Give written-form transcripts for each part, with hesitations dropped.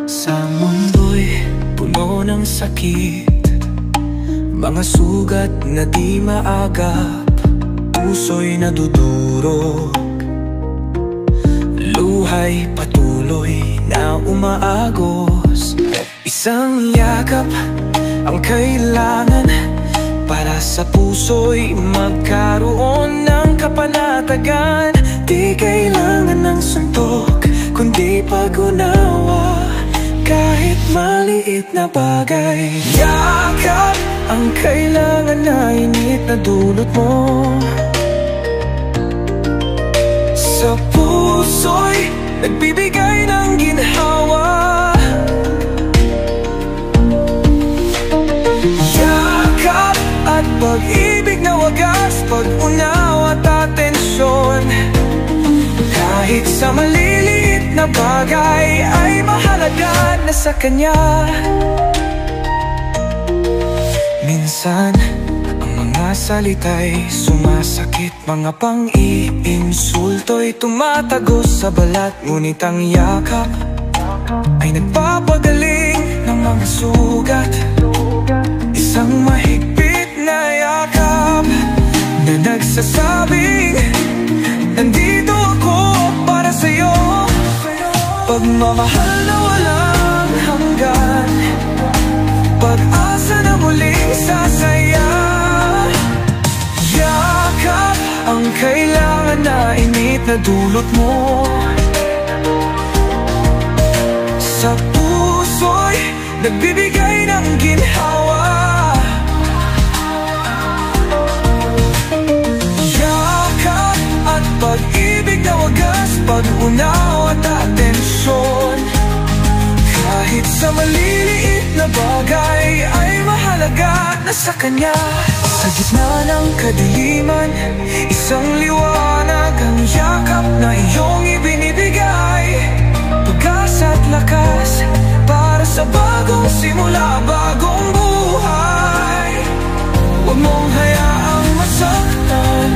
Sa mundo'y puno ng sakit, mga sugat na di maagap, puso'y nadudurog, luha'y patuloy na umaagos. Isang yakap ang kailangan para sa puso'y magkaroon ng kapanatagan. Di kailangan ng suntok, kundi pag-unawa, kahit maliit na bagay. Yakap ang kailangan na init na dulot mo. Sa puso'y nagbibigay ng ginhawa. Yakap at pag-ibig na wagas, pag-unawa at atensyon. Kahit sa maliliit na bagay ay mahalaga na sa kanya. Minsan ang mga salita'y sumasakit, mga pang-iinsulto'y tumatagos sa balat. Ngunit ang yakap ay nagpapagaling ng mga sugat. Isang mahigpit na yakap na nagsasabing, nandito ako para sa'yo. Pagmamahal na walang hanggan, pag-asa na muling sasaya. Yakap ang kailangan na init na dulot mo. Sa puso'y nagbibigay ng ginhawa. Yakap at pag-ibig na wagas, pag-unawa at atensyon. Kahit sa maliliit na bagay ay mahalaga na sa kanya. Sa gitna ng kadiliman, isang liwanag ang yakap na iyong ibinibigay. Pag-asa at lakas para sa bagong simula, bagong buhay. Huwag mong hayaang masaktan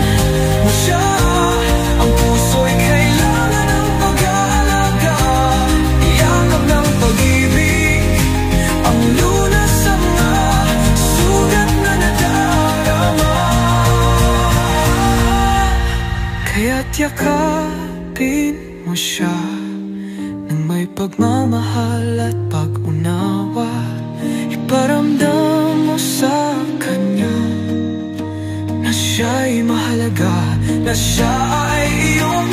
mo siya. Ang puso'y kailangan ng pag-aalaga, yakap ng pag-ibig, ang lunas sa mga sugat na nadarama. Kaya't yakapin mo siya nang may pagmamahal at pag-unawa. Iparamdam mo sa kanya na siya'y mahalaga, na siya ay iyong